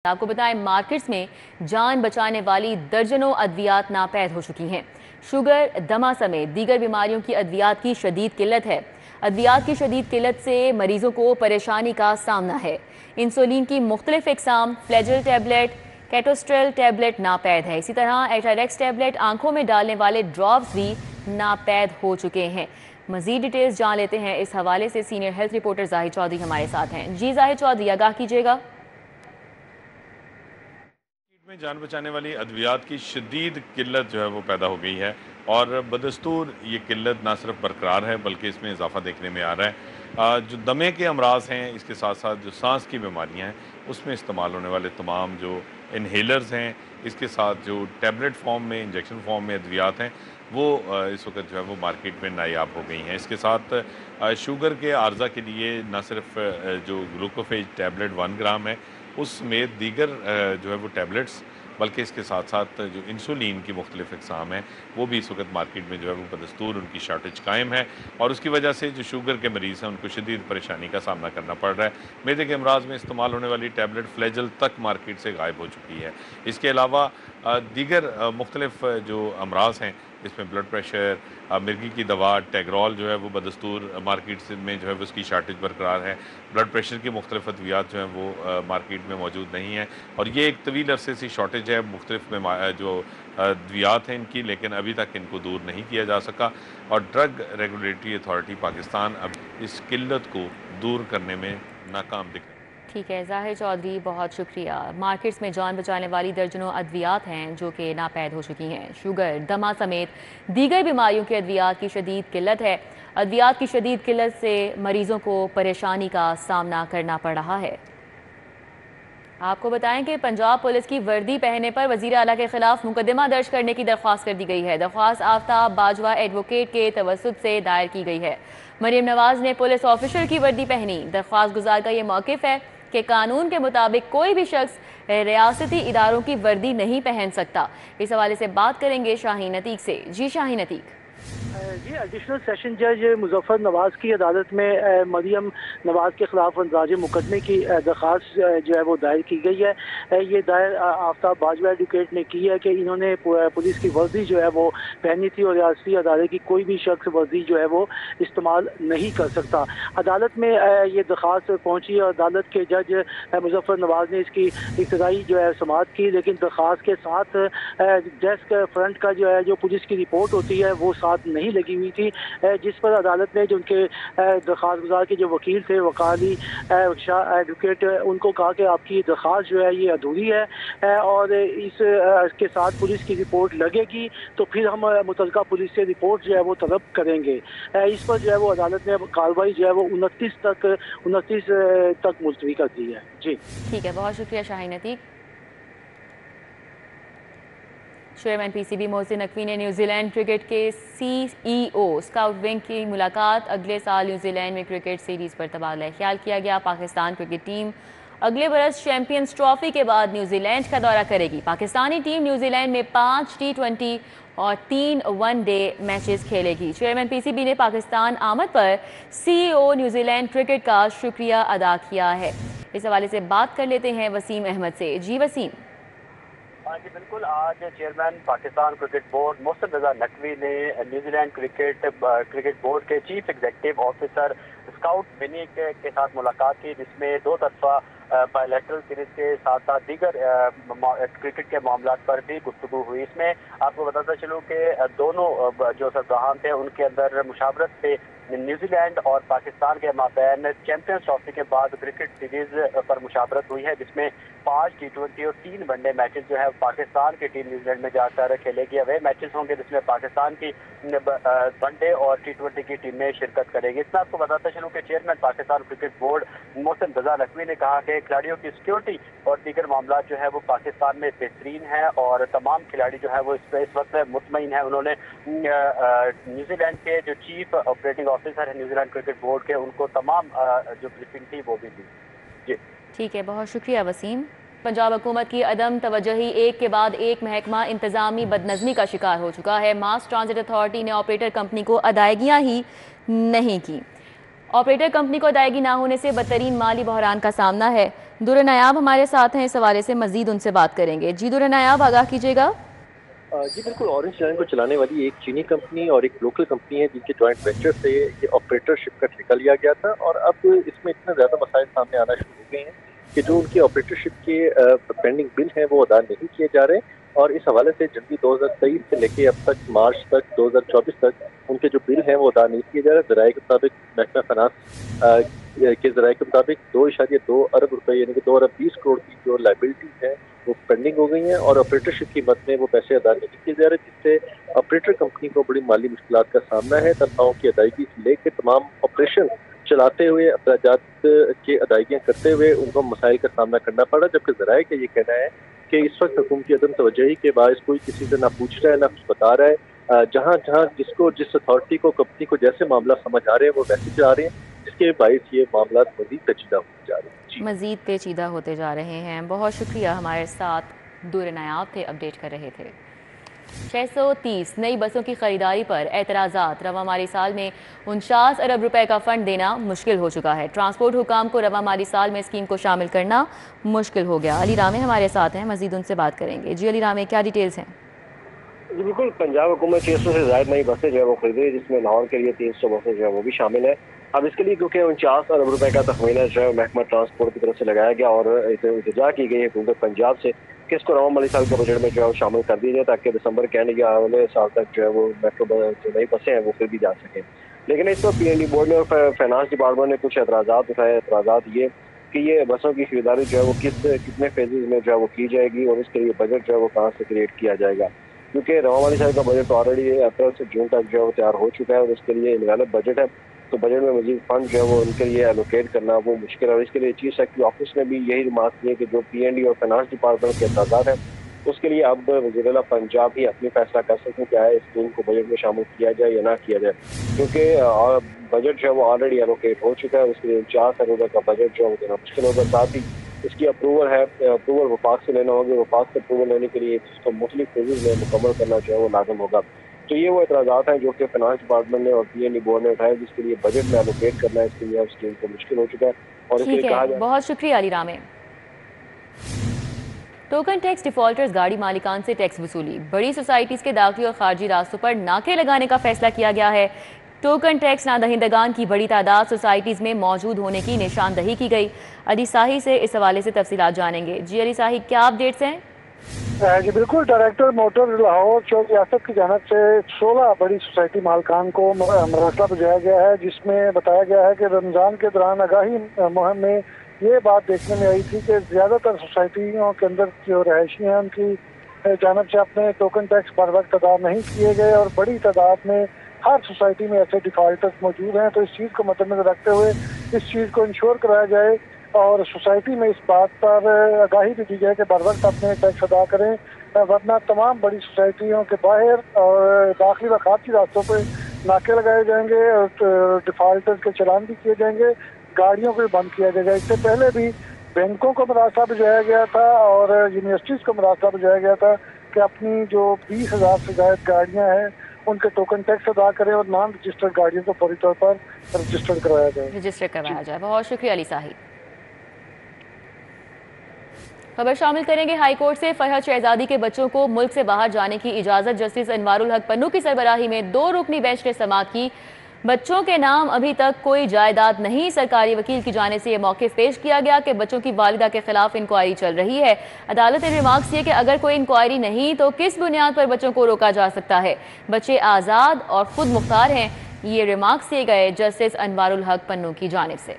آپ کو بتائیں مارکیٹس میں جان بچانے والی درجنوں ادویات ناپید ہو چکی ہیں۔ شوگر، دمہ سمیت دیگر بیماریوں کی ادویات کی شدید قلت ہے۔ ادویات کی شدید قلت سے مریضوں کو پریشانی کا سامنا ہے۔ انسولین کی مختلف اقسام، فلیجل ٹیبلٹ، کیٹوسٹریل ٹیبلٹ ناپید ہے۔ اسی طرح ایٹاریکس ٹیبلٹ، آنکھوں میں ڈالنے والے ڈراپس بھی ناپید ہو چکے ہیں۔ مزید ڈیٹیلز جان لیتے ہیں اس حوالے سے سینئر ہیلتھ رپورٹر زاہد چودھری ہمارے ساتھ ہیں۔ جی زاہد چودھری، آگاہ کیجیے گا۔ میں جان بچانے والی ادویات کی شدید قلت جو ہے وہ پیدا ہو گئی ہے، اور بدستور یہ قلت نہ صرف برقرار ہے بلکہ اس میں اضافہ دیکھنے میں آ رہا ہے۔ جو دمے کے امراض ہیں، اس کے ساتھ ساتھ جو سانس کی بیماریاں ہیں، اس میں استعمال ہونے والے تمام جو انہیلرز ہیں، اس کے ساتھ جو ٹیبلٹ فارم میں، انجیکشن فارم میں ادویات ہیں، وہ اس وقت جو ہے وہ مارکیٹ میں نایاب ہو گئی ہیں۔ اس کے ساتھ شوگر کے عارضہ کے لیے نہ صرف جو گلوکوفیج ٹیبلٹ 1 گرام ہے، اس سمیت دیگر جو ہے وہ ٹیبلٹس، بلکہ اس کے ساتھ ساتھ جو انسولین کی مختلف اقسام ہیں، وہ بھی اس وقت مارکیٹ میں جو ہے وہ بدستور ان کی شارٹیج قائم ہے، اور اس کی وجہ سے جو شوگر کے مریض ہیں ان کو شدید پریشانی کا سامنا کرنا پڑ رہا ہے۔ معدے کے امراض میں استعمال ہونے والی ٹیبلٹ فلیجل تک مارکیٹ سے غائب ہو چکی ہے۔ اس کے علاوہ دیگر مختلف جو امراض ہیں، اس میں بلڈ پریشر، مرگی کی دوا ٹیگرول جو ہے وہ بدستور مارکیٹ میں جو ہے وہ اس کی شارٹیج برقرار ہے۔ بلڈ پریشر کی مختلف ادویات جو ہیں وہ مارکیٹ میں موجود نہیں ہیں، اور یہ ایک طویل عرصے سے شارٹیج ہے مختلف جو ادویات ہیں ان کی، لیکن ابھی تک ان کو دور نہیں کیا جا سکا، اور ڈرگ ریگولیٹری اتھارٹی پاکستان اب اس قلت کو دور کرنے میں ناکام دکھ رہی ہے۔ ٹھیک ہے زاہد چودھری، بہت شکریہ۔ مارکیٹس میں جان بچانے والی درجنوں ادویات ہیں جو کہ ناپید ہو چکی ہیں۔ شوگر، دمہ سمیت دیگر بیماریوں کے ادویات کی شدید قلت ہے۔ ادویات کی شدید قلت سے مریضوں کو پریشانی کا سامنا کرنا پڑ رہا ہے۔ آپ کو بتائیں کہ پنجاب پولیس کی وردی پہننے پر وزیر اعلیٰ کے خلاف مقدمہ درج کرنے کی درخواست کر دی گئی ہے۔ درخواست آفتاب باجوہ ایڈوکیٹ کے توسط سے دائر کی گئی ہے۔ مریم نواز نے پولیس آفیسر کی وردی پہنی۔ درخواست گزار کا یہ موقف ہے کہ قانون کے مطابق کوئی بھی شخص ریاستی اداروں کی وردی نہیں پہن سکتا۔ اس حوالے سے بات کریں گے شاہین عتیق سے۔ جی شاہین عتیق۔ جی، ایڈیشنل سیشن جج مظفر نواز کی عدالت میں مریم نواز کے خلاف اندراج مقدمے کی درخواست جو ہے وہ دائر کی گئی ہے۔ یہ دائر آفتاب باجوہ ایڈوکیٹ نے کی ہے کہ انہوں نے پولیس کی ورزی جو ہے وہ پہنی تھی، اور ریاستی ادارے کی کوئی بھی شخص ورزی جو ہے وہ استعمال نہیں کر سکتا۔ عدالت میں یہ درخواست پہنچی، اور عدالت کے جج مظفر نواز نے اس کی ابتدائی جو ہے سماعت کی، لیکن درخواست کے ساتھ ڈیسک فرنٹ کا جو ہے جو پولیس کی رپورٹ ہوتی ہے وہ ساتھ نہیں لگی ہوئی تھی، جس پر عدالت نے جو ان کے درخواست گزار کے جو وکیل تھے وقالی شاہ ایڈوکیٹ، ان کو کہا کہ آپ کی درخواست جو ہے یہ ادھوری ہے، اور اس کے ساتھ پولیس کی رپورٹ لگے گی تو پھر ہم متعلقہ پولیس سے رپورٹ جو ہے وہ طلب کریں گے۔ اس پر جو ہے وہ عدالت نے کارروائی جو ہے وہ 29 تک ملتوی کر دی ہے۔ جی ٹھیک ہے، بہت شکریہ Shaheen Atiq. Chairman P C B Mohsin Naqvi نے نیوزی لینڈ کرکٹ کے سی ای او اسکاؤٹ ونگ کی ملاقات۔ اگلے سال نیوزی لینڈ میں کرکٹ سیریز پر تبادلہ خیال کیا گیا۔ پاکستان کرکٹ ٹیم اگلے برس چیمپئنز ٹرافی کے بعد نیوزی لینڈ کا دورہ کرے گی۔ پاکستانی ٹیم نیوزی لینڈ میں 5 T20 اور 3 ون ڈے میچز کھیلے گی۔ چیئرمین پی سی بی نے پاکستان آمد پر سی ای او نیوزی لینڈ کرکٹ کا شکریہ ادا کیا ہے۔ اس حوالے سے بات کر لیتے ہیں وسیم احمد سے۔ جی وسیم۔ جی بالکل، آج چیئرمین پاکستان کرکٹ بورڈ محسن رضا نقوی نے نیوزی لینڈ کرکٹ بورڈ کے چیف ایگزیکٹو آفیسر اسکاؤٹ ونی کے ساتھ ملاقات کی، جس میں دو طرفہ بائیلیٹرل سیریز کے ساتھ ساتھ دیگر کرکٹ کے معاملات پر بھی گفتگو ہوئی۔ اس میں آپ کو بتاتا چلوں کہ دونوں جو سربراہان تھے ان کے اندر مشاورت سے نیوزی لینڈ اور پاکستان کے مابین چیمپئنز ٹرافی کے بعد کرکٹ سیریز پر مشاورت ہوئی ہے، جس میں 5 T20 اور 3 ون ڈے میچز جو ہے پاکستان کی ٹیم نیوزی لینڈ میں جا کر کھیلے گی۔ اوے میچز ہوں گے جس میں پاکستان کی ون ڈے اور T20 کی ٹیمیں شرکت کرے گی۔ اس میں آپ کو بتاتا چلوں کہ چیئرمین پاکستان کرکٹ بورڈ محسن رضا نقوی نے کہا کہ کھلاڑیوں کی سیکیورٹی اور دیگر معاملات جو ہے وہ پاکستان میں بہترین ہے، اور تمام کھلاڑی جو ہے وہ اس وقت مطمئن ہیں۔ انہوں نے نیوزی لینڈ کے جو چیف آپریٹنگ آفیسر ہے نیوزی لینڈ کرکٹ بورڈ کے، ان کو تمام جو بریفنگ تھی وہ بھی دی۔ جی ٹھیک ہے، بہت شکریہ وسیم۔ پنجاب حکومت کی عدم توجہی ایک کے بعد ایک محکمہ انتظامی بدنظمی کا شکار ہو چکا ہے۔ ماس ٹرانزٹ اتھارٹی نے آپریٹر کمپنی کو ادائیگیاں ہی نہیں کی۔ ऑपरेटर कंपनी को अदायगी ना होने से बदतरीन माली बहरान का सामना है। दुर नायाब हमारे साथ हैं, इस हवाले से मजीद उनसे बात करेंगे। जी दुर नायाब, आगाह कीजिएगा। जी बिल्कुल, ऑरेंज लाइन को चलाने वाली एक चीनी कंपनी और एक लोकल कंपनी है जिनके जॉइंट वेंचर से ये ऑपरेटरशिप का ठेका लिया गया था, और अब इसमें इतने ज़्यादा मसाइल सामने आना शुरू हो गए हैं कि जो उनकी ऑपरेटरशिप के पेंडिंग बिल हैं वो अदा नहीं किए जा रहे, और इस हवाले से जनवरी 2023 से लेके अब तक मार्च तक 2024 तक उनके जो बिल हैं वो अदा नहीं किए जा रहे। ज़राए के मुताबिक महकमा फाइनेंस के ज़राए के मुताबिक 2.2 अरब रुपए यानी कि 2 अरब 20 करोड़ की जो लाइबिलिटीज हैं वो पेंडिंग हो गई हैं, और ऑपरेटरशिप की मद में वो पैसे अदा नहीं किए जा रहे, जिससे ऑपरेटर कंपनी को बड़ी माली मुश्किलात का सामना है। तनख्वाहों की अदायगी से लेकर तमाम ऑपरेशन चलाते हुए, अखराजात की अदायगियाँ करते हुए उनको मसाइल का सामना करना पड़ा, जबकि ज़राए का ये कहना है कि इस वक्त हुकूमत की अदम तवज्जोही के बायस कोई किसी से ना पूछ रहा है ना कुछ बता रहा है। जहाँ जहाँ जिसको जिस अथॉरिटी को कंपनी को जैसे मामला समझ आ रहे हैं वो वैसे चला रहे हैं, जिसके बायस ये मामला मजीद पेचीदा होते जा रहे हैं। मजीद पेचीदा होते जा रहे हैं। बहुत शुक्रिया, हमारे साथ दुर नायाब थे, अपडेट कर रहे थे। 630 नई बसों की खरीदारी पर एतराज़ात। रवा माली साल में 49 अरब रुपए का फंड देना मुश्किल हो चुका है। ट्रांसपोर्ट हुकाम को रवा माली साल में स्कीम को शामिल करना मुश्किल हो गया। अली रामे हमारे साथ हैं, मजीद उनसे बात करेंगे। जी अली रामे, क्या डिटेल्स हैं? जी बिल्कुल, पंजाब हुकूमत 600 से ज़ायद नई बसें जो है वो खरीदी है, जिसमें लाहौर के लिए 300 बसें जो है वो भी शामिल है। अब इसके लिए क्योंकि 49 अरब रुपए का तखमीना जो है महकमा ट्रांसपोर्ट की तरफ से लगाया गया और इल्तिजा की गई है हुकूमत पंजाब से कि इसको रवा माली साल के बजट में जो है वो शामिल कर दी जाए, ताकि दिसंबर के आने अगले साल तक जो है वो मेट्रो जो नई बसें हैं वो खरीदी जा सकें। लेकिन इस पर PND बोर्ड ने और फाइनेंस डिपार्टमेंट ने कुछ एतराज़ात उठाए। एतराज़ात ये कि ये बसों की खरीदारी जो है वो कितने फेजेज में जो है वो की जाएगी, और इसके लिए बजट जो है वो कहाँ से क्रिएट किया जाएगा, क्योंकि रवा माली साल का बजट ऑलरेडी अप्रैल से जून तक जो है वो तैयार हो चुका है, और इसके लिए इनवैलिड बजट है, तो बजट में मजीद फंड जो है वो उनके लिए एलोकेट करना वो मुश्किल है। और इसके लिए चीफ सेक्रेटरी ऑफिस ने भी यही रिमार्क किए कि जो PND और फाइनेंस डिपार्टमेंट के एतराज़ात हैं उसके लिए अब वज़ीर-ए-आला पंजाब ही अपनी फैसला कर सकते हैं कि इस स्कीम को बजट में शामिल किया जाए या ना किया जाए, क्योंकि बजट जो है वो ऑलरेडी एलोकेट हो चुका है। उसके लिए 4 अरब का बजट जो है वो देना मुश्किल होगा। साथ ही इसकी अप्रूवल वफाक से लेना होगी, वफाक से अप्रूवल लेने के लिए इसको मुख्तलिफ फेजेज में मुकम्मल करना जो है वो लाज़िम होगा। तो ये वो एतराज़ात हैं जो कि फाइनेंस डिपार्टमेंट ने और PND बोर्ड ने उठाए, जिसके लिए बजट में एलोकेट करना है इसके लिए अब स्कीम को मुश्किल हो चुका है। और इसके लिए कहा जाए, बहुत शुक्रिया अली रामे। टोकन टैक्स डिफॉल्टर्स गाड़ी मालिकान से टैक्स वसूली। बड़ी सोसाइटीज़ के दाखिली और खारजी रास्तों पर नाके लगाने का फैसला किया गया है। टोकन टैक्स नादहिंदगान की बड़ी तादाद सोसाइटीज़ में मौजूद होने की निशानदही की गई। अली साही से इस हवाले से तफसीलात जानेंगे। जी अली साही, क्या अपडेट्स हैं? जी बिल्कुल, डायरेक्टर मोटर लाहौर चौक रियासत की जानब से 16 बड़ी सोसाइटी मालकान को मरासला भेजा गया है, जिसमें बताया गया है कि रमज़ान के दौरान आगाही मुहिम में ये बात देखने में आई थी कि ज़्यादातर सोसाइटियों के अंदर जो रहायशी हैं उनकी जानब से अपने टोकन टैक्स बर वक्त अदा नहीं किए गए, और बड़ी तादाद में हर सोसाइटी में ऐसे डिफॉल्टर्स मौजूद हैं। तो इस चीज़ को मद्देनजर रखते हुए इस चीज़ को इंश्योर कराया जाए और सोसाइटी में इस बात पर आगाही भी दी जाए कि बर वक्त अपने टैक्स अदा करें, वरना तमाम बड़ी सोसाइटियों के बाहर और दाखिली व खारजी रास्तों पर नाके लगाए जाएंगे और डिफॉल्टर्स के चलान भी किए जाएंगे, गाड़ियों को भी बंद किया जाएगा। इससे पहले भी बैंकों को मरासला भिजवाया गया था और यूनिवर्सिटीज़ को मरासला भिजवाया गया था कि अपनी जो 20,000 से ज़्यादा गाड़ियाँ हैं उनके टोकन टैक्स अदा करें और नॉन रजिस्टर्ड गाड़ियों को फौरी तौर पर रजिस्टर्ड करवाया जाए। बहुत शुक्रिया अली साही। खबर शामिल करेंगे। हाई कोर्ट से फरहद शहजादी के बच्चों को मुल्क से बाहर जाने की इजाज़त। जस्टिस अनवारुल हक पन्नू की सरबराही में 2 रुकनी बेंच ने समाअत की। बच्चों के नाम अभी तक कोई जायदाद नहीं। सरकारी वकील की जानिब से यह मौक़िफ़ पेश किया गया कि बच्चों की वालिदा के खिलाफ इंक्वायरी चल रही है। अदालत ने रिमार्क्स किए कि अगर कोई इंक्वायरी नहीं तो किस बुनियाद पर बच्चों को रोका जा सकता है। बच्चे आज़ाद और खुद मुख्तार हैं। ये रिमार्क्स दिए गए जस्टिस अनवारुल हक पन्नू की जानिब से।